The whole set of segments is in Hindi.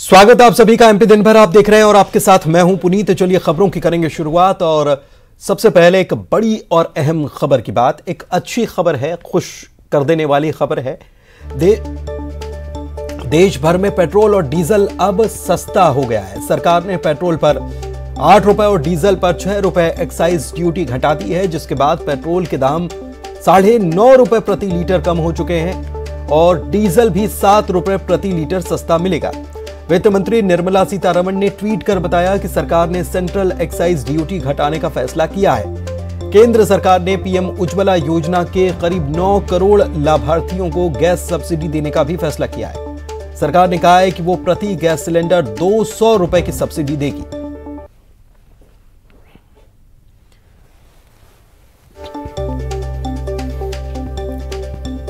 स्वागत आप सभी का एमपी दिन भर आप देख रहे हैं और आपके साथ मैं हूं पुनीत। चलिए खबरों की करेंगे शुरुआत और सबसे पहले एक बड़ी और अहम खबर की बात, एक अच्छी खबर है, खुश कर देने वाली खबर है। देश भर में पेट्रोल और डीजल अब सस्ता हो गया है। सरकार ने पेट्रोल पर 8 रुपए और डीजल पर 6 रुपए एक्साइज ड्यूटी घटा दी है, जिसके बाद पेट्रोल के दाम 9.5 रुपए प्रति लीटर कम हो चुके हैं और डीजल भी 7 रुपए प्रति लीटर सस्ता मिलेगा। वित्त मंत्री निर्मला सीतारमण ने ट्वीट कर बताया कि सरकार ने सेंट्रल एक्साइज ड्यूटी घटाने का फैसला किया है। केंद्र सरकार ने पीएम उज्ज्वला योजना के करीब 9 करोड़ लाभार्थियों को गैस सब्सिडी देने का भी फैसला किया है। सरकार ने कहा है कि वो प्रति गैस सिलेंडर 200 रुपए की सब्सिडी देगी।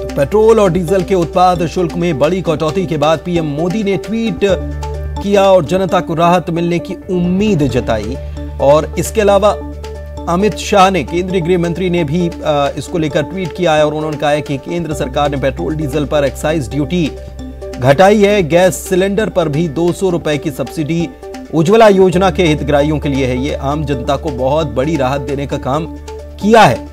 पेट्रोल और डीजल के उत्पाद शुल्क में बड़ी कटौती के बाद पीएम मोदी ने ट्वीट किया और जनता को राहत मिलने की उम्मीद जताई। और इसके अलावा अमित शाह ने, केंद्रीय गृह मंत्री ने भी इसको लेकर ट्वीट किया है और उन्होंने कहा है कि केंद्र सरकार ने पेट्रोल डीजल पर एक्साइज ड्यूटी घटाई है। गैस सिलेंडर पर भी 200 रुपए की सब्सिडी उज्ज्वला योजना के हितग्राहियों के लिए है। ये आम जनता को बहुत बड़ी राहत देने का काम किया है।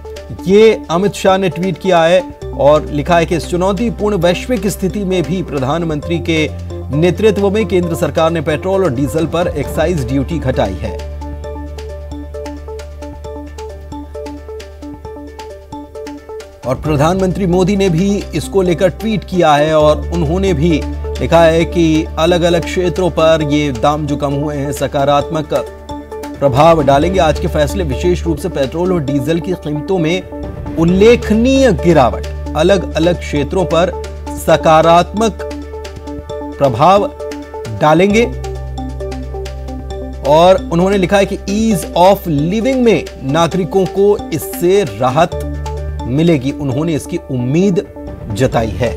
ये अमित शाह ने ट्वीट किया है और लिखा है कि इस चुनौतीपूर्ण वैश्विक स्थिति में भी प्रधानमंत्री के नेतृत्व में केंद्र सरकार ने पेट्रोल और डीजल पर एक्साइज ड्यूटी घटाई है। और प्रधानमंत्री मोदी ने भी इसको लेकर ट्वीट किया है और उन्होंने भी लिखा है कि अलग अलग क्षेत्रों पर ये दाम जो कम हुए हैं सकारात्मक प्रभाव डालेंगे। आज के फैसले विशेष रूप से पेट्रोल और डीजल की कीमतों में उल्लेखनीय गिरावट, अलग अलग क्षेत्रों पर सकारात्मक प्रभाव डालेंगे। और उन्होंने लिखा है कि ईज ऑफ लिविंग में नागरिकों को इससे राहत मिलेगी। उन्होंने इसकी उम्मीद जताई है।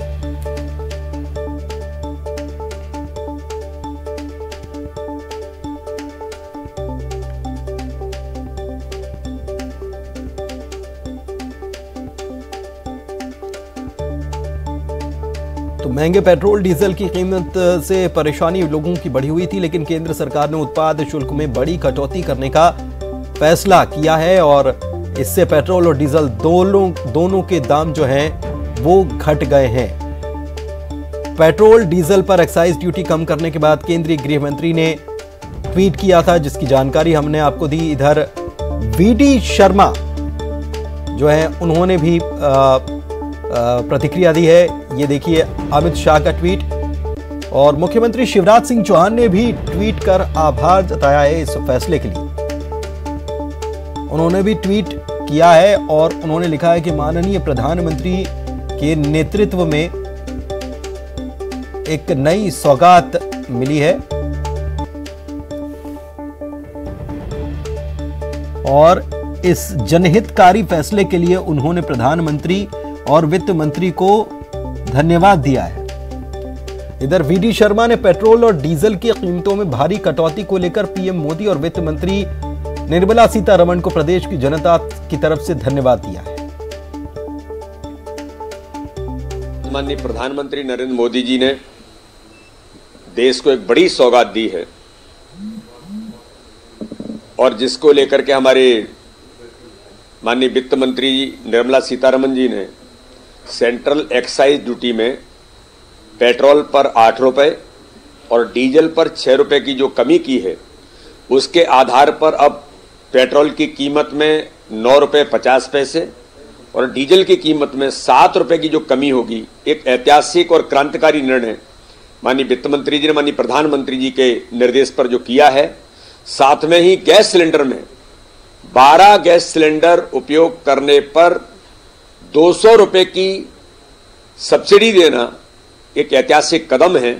तो महंगे पेट्रोल डीजल की कीमत से परेशानी लोगों की बढ़ी हुई थी, लेकिन केंद्र सरकार ने उत्पाद शुल्क में बड़ी कटौती करने का फैसला किया है और इससे पेट्रोल और डीजल दोनों के दाम जो हैं वो घट गए हैं। पेट्रोल डीजल पर एक्साइज ड्यूटी कम करने के बाद केंद्रीय गृह मंत्री ने ट्वीट किया था, जिसकी जानकारी हमने आपको दी। इधर वीडी शर्मा जो है उन्होंने भी प्रतिक्रिया दी है। ये देखिए अमित शाह का ट्वीट और मुख्यमंत्री शिवराज सिंह चौहान ने भी ट्वीट कर आभार जताया है इस फैसले के लिए। उन्होंने भी ट्वीट किया है और उन्होंने लिखा है कि माननीय प्रधानमंत्री के नेतृत्व में एक नई सौगात मिली है और इस जनहितकारी फैसले के लिए उन्होंने प्रधानमंत्री और वित्त मंत्री को धन्यवाद दिया है। इधर वीडी शर्मा ने पेट्रोल और डीजल की कीमतों में भारी कटौती को लेकर पीएम मोदी और वित्त मंत्री निर्मला सीतारमण को प्रदेश की जनता की तरफ से धन्यवाद दिया है। माननीय प्रधानमंत्री नरेंद्र मोदी जी ने देश को एक बड़ी सौगात दी है और जिसको लेकर के हमारे माननीय वित्त मंत्री निर्मला सीतारमण जी ने सेंट्रल एक्साइज ड्यूटी में पेट्रोल पर 8 रुपए और डीजल पर 6 रुपए की जो कमी की है, उसके आधार पर अब पेट्रोल की कीमत में 9 रुपए 50 पैसे और डीजल की कीमत में 7 रुपए की जो कमी होगी, एक ऐतिहासिक और क्रांतिकारी निर्णय माननीय वित्त मंत्री जी ने माननीय प्रधानमंत्री जी के निर्देश पर जो किया है। साथ में ही गैस सिलेंडर में 12 गैस सिलेंडर उपयोग करने पर 200 रुपए की सब्सिडी देना एक ऐतिहासिक कदम है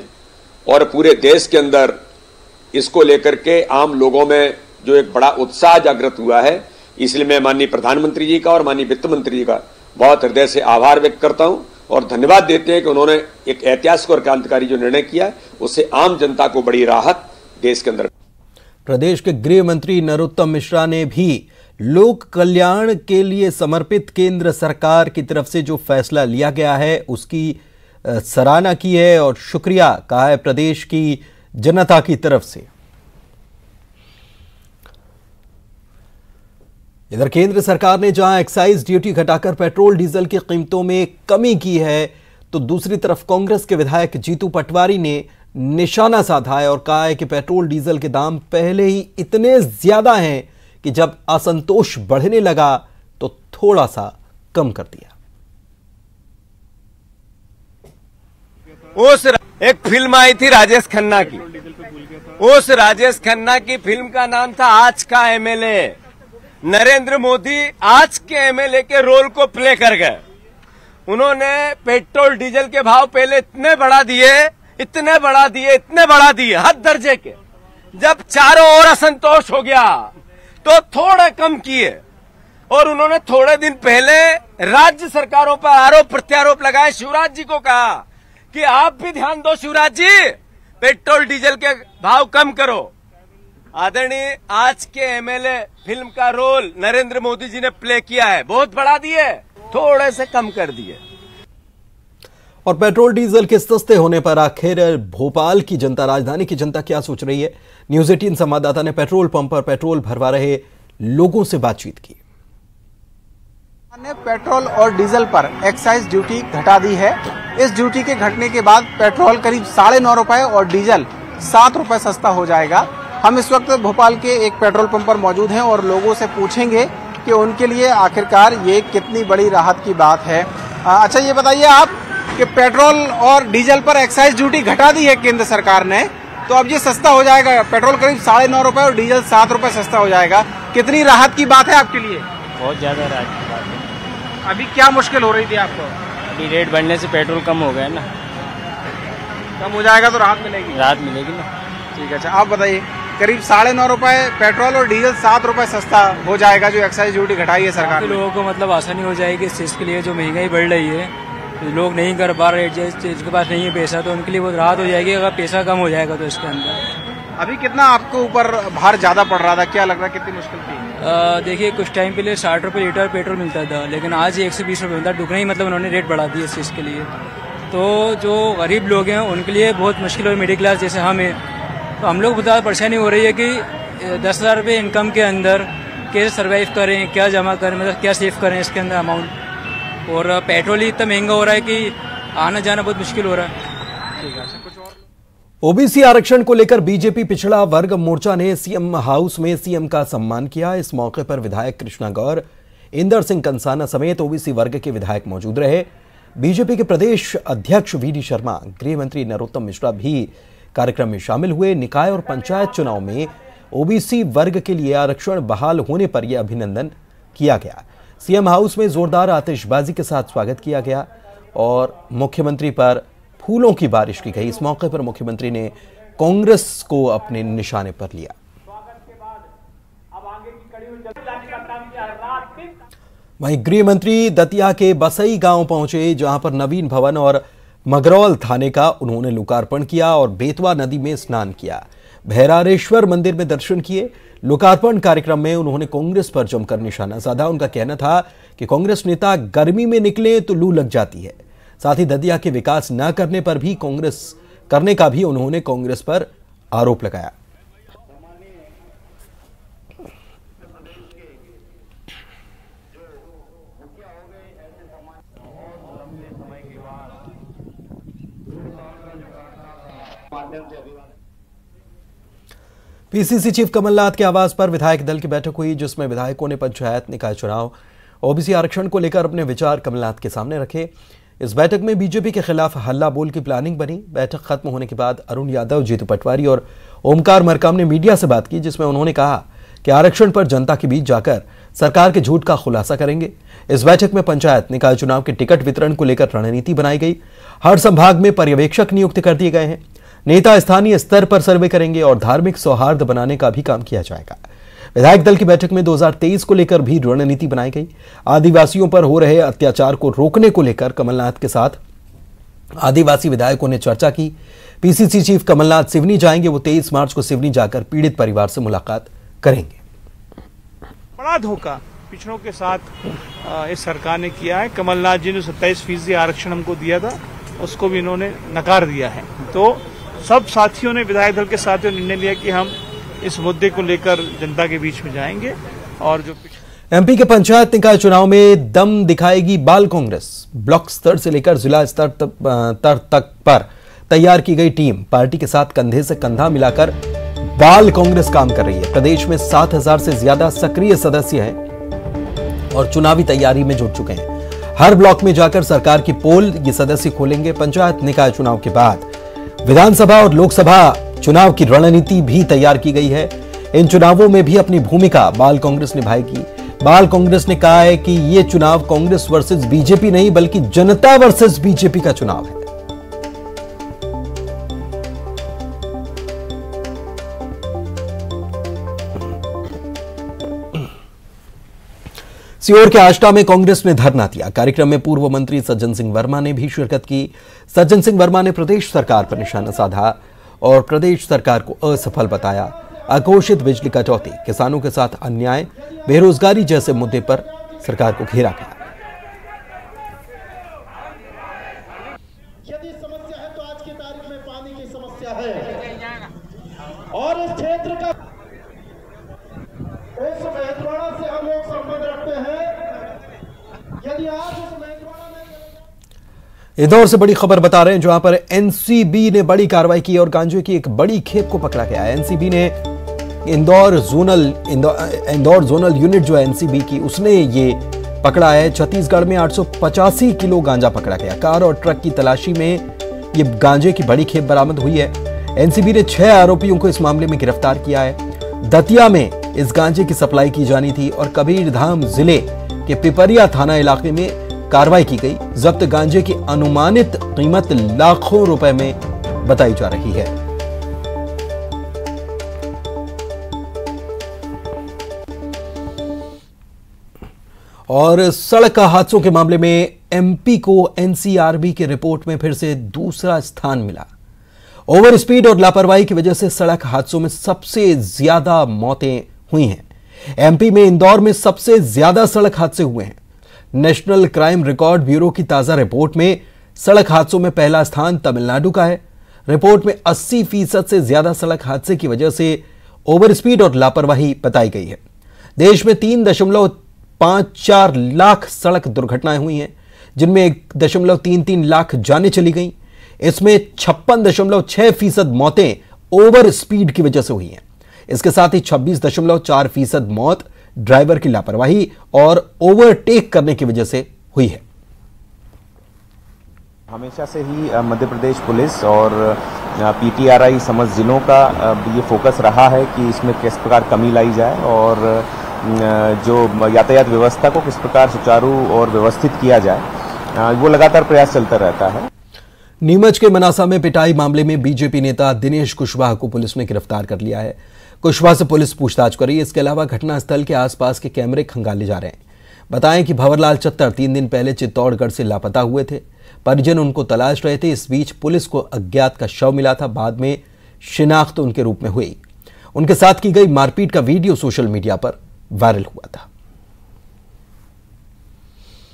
और पूरे देश के अंदर इसको लेकर के आम लोगों में जो एक बड़ा उत्साह जागृत हुआ है। इसलिए मैं माननीय प्रधानमंत्री जी का और माननीय वित्त मंत्री जी का बहुत हृदय से आभार व्यक्त करता हूं और धन्यवाद देते हैं कि उन्होंने एक ऐतिहासिक और क्रांतिकारी जो निर्णय किया उससे आम जनता को बड़ी राहत देश के अंदर। प्रदेश के गृह मंत्री नरोत्तम मिश्रा ने भी लोक कल्याण के लिए समर्पित केंद्र सरकार की तरफ से जो फैसला लिया गया है उसकी सराहना की है और शुक्रिया कहा है प्रदेश की जनता की तरफ से। इधर केंद्र सरकार ने जहां एक्साइज ड्यूटी घटाकर पेट्रोल डीजल की कीमतों में कमी की है, तो दूसरी तरफ कांग्रेस के विधायक जीतू पटवारी ने निशाना साधा है और कहा है कि पेट्रोल डीजल के दाम पहले ही इतने ज्यादा हैं कि जब असंतोष बढ़ने लगा तो थोड़ा सा कम कर दिया। एक फिल्म आई थी राजेश खन्ना की, उस राजेश खन्ना की फिल्म का नाम था आज का एमएलए। नरेंद्र मोदी आज के एमएलए के रोल को प्ले कर गए। उन्होंने पेट्रोल डीजल के भाव पहले इतने बढ़ा दिए हद दर्जे के। जब चारों ओर असंतोष हो गया तो थोड़े कम किए, और उन्होंने थोड़े दिन पहले राज्य सरकारों पर आरोप प्रत्यारोप लगाए। शिवराज जी को कहा कि आप भी ध्यान दो शिवराज जी, पेट्रोल डीजल के भाव कम करो। आदरणीय, आज के एमएलए फिल्म का रोल नरेंद्र मोदी जी ने प्ले किया है। बहुत बढ़ा दिए, थोड़े से कम कर दिए। और पेट्रोल डीजल के सस्ते होने पर आखिर भोपाल की जनता, राजधानी की जनता क्या सोच रही है? न्यूज 18 संवाददाता ने पेट्रोल पंप पर पेट्रोल भरवा रहे लोगों से बातचीत की। ने पेट्रोल और डीजल पर एक्साइज ड्यूटी घटा दी है। इस ड्यूटी के घटने के बाद पेट्रोल करीब 9.5 रुपए और डीजल 7 रुपए सस्ता हो जाएगा। हम इस वक्त भोपाल के एक पेट्रोल पंप पर मौजूद हैं और लोगों से पूछेंगे कि उनके लिए आखिरकार ये कितनी बड़ी राहत की बात है। अच्छा, ये बताइए आप कि पेट्रोल और डीजल पर एक्साइज ड्यूटी घटा दी है केंद्र सरकार ने, तो अब ये सस्ता हो जाएगा। पेट्रोल करीब 9.5 रुपए और डीजल 7 रुपए सस्ता हो जाएगा। कितनी राहत की बात है आपके लिए? बहुत ज्यादा राहत की बात है। अभी क्या मुश्किल हो रही थी आपको? अभी रेट बढ़ने से पेट्रोल कम हो गया ना। कम हो जाएगा तो राहत मिलेगी? राहत मिलेगी ना। ठीक है। अच्छा, आप बताइए, करीब 9.5 रुपए पेट्रोल और डीजल 7 रुपए सस्ता हो जाएगा जो एक्साइज ड्यूटी घटाई है सरकार ने। लोगों को मतलब आसानी हो जाएगी इस चीज के लिए। जो महंगाई बढ़ रही है, तो लोग नहीं कर पा रहे, जिसके पास नहीं है पैसा, तो उनके लिए बहुत राहत हो जाएगी अगर पैसा कम हो जाएगा तो इसके अंदर। अभी कितना आपको ऊपर भार ज्यादा पड़ रहा था, क्या लग रहा है कितनी मुश्किल थी? देखिए, कुछ टाइम पहले 60 रुपए लीटर पेट्रोल मिलता था, लेकिन आज 120 रुपए मिलता है। दुगना ही मतलब उन्होंने रेट बढ़ा दिया इस चीज़ के लिए। तो जो गरीब लोग हैं उनके लिए बहुत मुश्किल, और मिडिल क्लास जैसे हम हैं, तो हम लोग बहुत ज़्यादा परेशानी हो रही है कि 10,000 रुपये इनकम के अंदर कैसे सर्वाइव करें, क्या जमा करें, मतलब क्या सेव करें इसके अंदर अमाउंट। और पेट्रोल ही इतना महंगा हो रहा है कि आना जाना बहुत मुश्किल हो रहा है। ठीक है। कुछ और ओबीसी आरक्षण को लेकर बीजेपी पिछड़ा वर्ग मोर्चा ने सीएम हाउस में सीएम का सम्मान किया। इस मौके पर विधायक कृष्णा गौर, इंदर सिंह कंसाना समेत ओबीसी वर्ग के विधायक मौजूद रहे। बीजेपी के प्रदेश अध्यक्ष वीडी शर्मा, गृह मंत्री नरोत्तम मिश्रा भी कार्यक्रम में शामिल हुए। निकाय और पंचायत चुनाव में ओबीसी वर्ग के लिए आरक्षण बहाल होने पर यह अभिनंदन किया गया। सीएम हाउस में जोरदार आतिशबाजी के साथ स्वागत किया गया और मुख्यमंत्री पर फूलों की बारिश की गई। इस मौके पर मुख्यमंत्री ने कांग्रेस को अपने निशाने पर लिया। वहीं गृह मंत्री दतिया के बसई गांव पहुंचे, जहां पर नवीन भवन और मगरौल थाने का उन्होंने लोकार्पण किया और बेतवा नदी में स्नान किया। भैरारेश्वर मंदिर में दर्शन किए। लोकार्पण कार्यक्रम में उन्होंने कांग्रेस पर जमकर निशाना साधा। उनका कहना था कि कांग्रेस नेता गर्मी में निकले तो लू लग जाती है। साथ ही दतिया के विकास न करने पर भी करने का भी उन्होंने कांग्रेस पर आरोप लगाया। पीसीसी चीफ कमलनाथ के आवास पर विधायक दल की बैठक हुई, जिसमें विधायकों ने पंचायत निकाय चुनाव, ओबीसी आरक्षण को लेकर अपने विचार कमलनाथ के सामने रखे। इस बैठक में बीजेपी के खिलाफ हल्ला बोल की प्लानिंग बनी। बैठक खत्म होने के बाद अरुण यादव, जीतू पटवारी और ओमकार मरकाम ने मीडिया से बात की, जिसमें उन्होंने कहा कि आरक्षण पर जनता के बीच जाकर सरकार के झूठ का खुलासा करेंगे। इस बैठक में पंचायत निकाय चुनाव के टिकट वितरण को लेकर रणनीति बनाई गई। हर संभाग में पर्यवेक्षक नियुक्त कर दिए गए हैं। नेता स्थानीय स्तर पर सर्वे करेंगे और धार्मिक सौहार्द बनाने का भी काम किया जाएगा। विधायक दल की बैठक में 2023 को लेकर भी रणनीति बनाई गई। आदिवासियों पर हो रहे अत्याचार को रोकने को लेकर कमलनाथ के साथ आदिवासी विधायकों ने चर्चा की। पीसीसी चीफ कमलनाथ सिवनी जाएंगे। वो 23 मार्च को सिवनी जाकर पीड़ित परिवार से मुलाकात करेंगे। बड़ा धोखा पिछड़ों के साथ इस सरकार ने किया है। कमलनाथ जी ने 27% आरक्षण हमको दिया था, उसको भी इन्होंने नकार दिया है। तो सब साथियों ने, विधायक दल के साथियों ने निर्णय लिया कि हम इस मुद्दे को लेकर जनता के बीच में जाएंगे। और जो एमपी के पंचायत निकाय चुनाव में दम दिखाएगी बाल कांग्रेस। ब्लॉक स्तर से लेकर जिला स्तर तक पर तैयार की गई टीम पार्टी के साथ कंधे से कंधा मिलाकर बाल कांग्रेस काम कर रही है। प्रदेश में 7,000 से ज्यादा सक्रिय सदस्य हैं और चुनावी तैयारी में जुट चुके हैं। हर ब्लॉक में जाकर सरकार की पोल ये सदस्य खोलेंगे। पंचायत निकाय चुनाव के बाद विधानसभा और लोकसभा चुनाव की रणनीति भी तैयार की गई है। इन चुनावों में भी अपनी भूमिका बाल कांग्रेस निभाएगी। बाल कांग्रेस ने कहा है कि यह चुनाव कांग्रेस वर्सेस बीजेपी नहीं बल्कि जनता वर्सेस बीजेपी का चुनाव है। सीहोर के आष्टा में कांग्रेस ने धरना दिया। कार्यक्रम में पूर्व मंत्री सज्जन सिंह वर्मा ने भी शिरकत की। सज्जन सिंह वर्मा ने प्रदेश सरकार पर निशाना साधा और प्रदेश सरकार को असफल बताया। अघोषित बिजली कटौती, किसानों के साथ अन्याय, बेरोजगारी जैसे मुद्दे पर सरकार को घेरा गया। यदि समस्या है तो आज की तारीख में पानी की समस्या है और इस क्षेत्र का उस मेहतवाड़ा से हम लोग संबंध रखते हैं। यदि आज उस मेहतवाड़ा में इंदौर से बड़ी खबर बता रहे हैं जहां पर एनसीबी ने बड़ी कार्रवाई की और गांजे की एक बड़ी खेप को पकड़ा गया। एनसीबी ने इंदौर जोनल यूनिट जो है एनसीबी की, उसने ये पकड़ा है। छत्तीसगढ़ में 885 किलो गांजा पकड़ा गया। कार और ट्रक की तलाशी में ये गांजे की बड़ी खेप बरामद हुई है। एनसीबी ने 6 आरोपियों को इस मामले में गिरफ्तार किया है। दतिया में इस गांजे की सप्लाई की जानी थी और कबीरधाम जिले के पिपरिया थाना इलाके में कार्रवाई की गई। जब्त गांजे की अनुमानित कीमत लाखों रुपए में बताई जा रही है। और सड़क हादसों के मामले में एमपी को एनसीआरबी की रिपोर्ट में फिर से दूसरा स्थान मिला। ओवर स्पीड और लापरवाही की वजह से सड़क हादसों में सबसे ज्यादा मौतें हुई हैं। एमपी में इंदौर में सबसे ज्यादा सड़क हादसे हुए हैं। नेशनल क्राइम रिकॉर्ड ब्यूरो की ताजा रिपोर्ट में सड़क हादसों में पहला स्थान तमिलनाडु का है। रिपोर्ट में 80% से ज्यादा सड़क हादसे की वजह से ओवर स्पीड और लापरवाही बताई गई है। देश में 3.54 लाख सड़क दुर्घटनाएं हुई हैं, जिनमें 1.33 लाख जानें चली गईं। इसमें 56.6% मौतें ओवर स्पीड की वजह से हुई हैं। इसके साथ ही 26.4% मौत ड्राइवर की लापरवाही और ओवरटेक करने की वजह से हुई है। हमेशा से ही मध्य प्रदेश पुलिस और पीटीआरआई समस्त जिलों का ये फोकस रहा है कि इसमें किस प्रकार कमी लाई जाए और जो यातायात व्यवस्था को किस प्रकार सुचारू और व्यवस्थित किया जाए, वो लगातार प्रयास चलता रहता है। नीमच के मनासा में पिटाई मामले में बीजेपी नेता दिनेश कुशवाहा को पुलिस ने गिरफ्तार कर लिया है। कुशवाहा से पुलिस पूछताछ कर रही है। इसके अलावा घटनास्थल के आसपास के कैमरे खंगाले जा रहे हैं। बताएं कि भंवरलाल चत्तर 3 दिन पहले चित्तौड़गढ़ से लापता हुए थे। परिजन उनको तलाश रहे थे। इस बीच पुलिस को अज्ञात का शव मिला था। बाद में शिनाख्त उनके रूप में हुई। उनके साथ की गई मारपीट का वीडियो सोशल मीडिया पर वायरल हुआ था।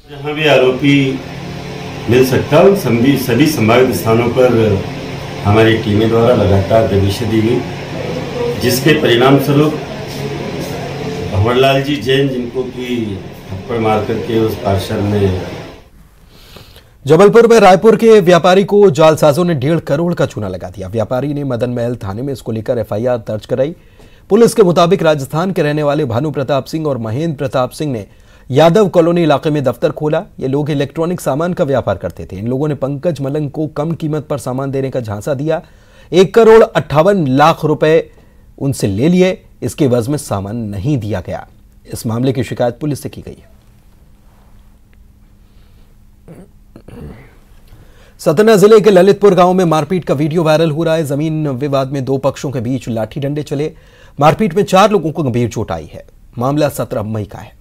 जहां भी आरोपी मिल सकता है, सभी संभावित स्थानों पर हमारी टीमें द्वारा लगातार दबिशें दी गई, जिसके परिणाम स्वरूप भंवरलाल जी जैन, जिनको की थप्पड़ मार करके उस पार्षद ने। जबलपुर में रायपुर के व्यापारी को जालसाजों ने 1.5 करोड़ का चूना लगा दिया। व्यापारी ने मदन महल थाने में इसको लेकर एफआईआर दर्ज कराई। पुलिस के मुताबिक राजस्थान के रहने वाले भानु प्रताप सिंह और महेंद्र प्रताप सिंह ने यादव कॉलोनी इलाके में दफ्तर खोला। ये लोग इलेक्ट्रॉनिक सामान का व्यापार करते थे। इन लोगों ने पंकज मलंग को कम कीमत पर सामान देने का झांसा दिया। 1.58 करोड़ रुपए उनसे ले लिए। इसके एवज में सामान नहीं दिया गया। इस मामले की शिकायत पुलिस से की गई है। सतना जिले के ललितपुर गांव में मारपीट का वीडियो वायरल हो रहा है। जमीन विवाद में 2 पक्षों के बीच लाठी डंडे चले। मारपीट में 4 लोगों को गंभीर चोट आई है। मामला 17 मई का है।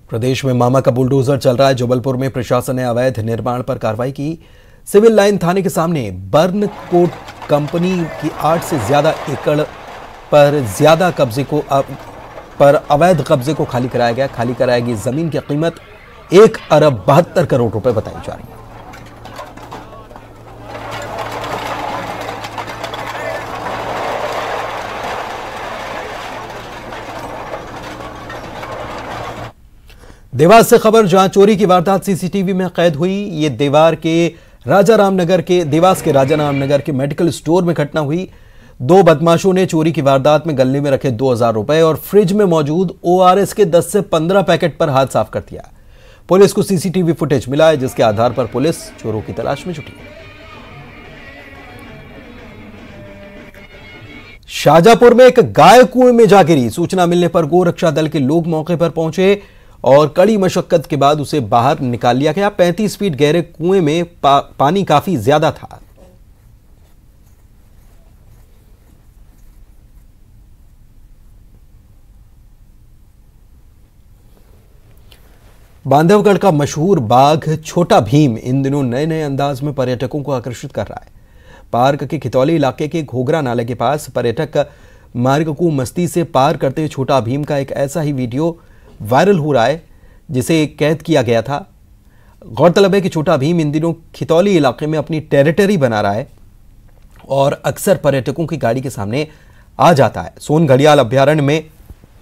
प्रदेश में मामा का बुलडोजर चल रहा है। जबलपुर में प्रशासन ने अवैध निर्माण पर कार्रवाई की। सिविल लाइन थाने के सामने बर्न कोट कंपनी की 8 से ज्यादा एकड़ पर अवैध कब्जे को खाली कराया गया। खाली कराई गई जमीन की कीमत 1 अरब 72 करोड़ रुपए बताई जा रही है। देवास से खबर, जहां चोरी की वारदात सीसीटीवी में कैद हुई। ये देवास के राजाराम नगर के मेडिकल स्टोर में घटना हुई। दो बदमाशों ने चोरी की वारदात में गले में रखे 2000 रुपए और फ्रिज में मौजूद ORS के 10 से 15 पैकेट पर हाथ साफ कर दिया। पुलिस को सीसीटीवी फुटेज मिला है, जिसके आधार पर पुलिस चोरों की तलाश में जुटी है। शाजापुर में एक गाय कुएं में जा गिरी। सूचना मिलने पर गोरक्षा दल के लोग मौके पर पहुंचे और कड़ी मशक्कत के बाद उसे बाहर निकाल लिया गया। 35 फीट गहरे कुएं में पानी काफी ज्यादा था। बांधवगढ़ का मशहूर बाघ छोटा भीम इन दिनों नए नए अंदाज में पर्यटकों को आकर्षित कर रहा है। पार्क के खितौली इलाके के घोघरा नाले के पास पर्यटक मार्ग को मस्ती से पार करते छोटा भीम का एक ऐसा ही वीडियो वायरल हो रहा है, जिसे कैद किया गया था। गौरतलब है कि छोटा भीम इन दिनों खितौली इलाके में अपनी टेरिटरी बना रहा है और अक्सर पर्यटकों की गाड़ी के सामने आ जाता है। सोन घड़ियाल अभ्यारण्य में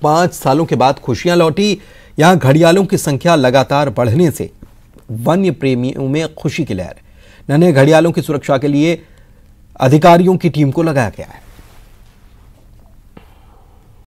5 सालों के बाद खुशियां लौटी। यहां घड़ियालों की संख्या लगातार बढ़ने से वन्य प्रेमियों में खुशी की लहर है। नन्हे घड़ियालों की सुरक्षा के लिए अधिकारियों की टीम को लगाया गया है।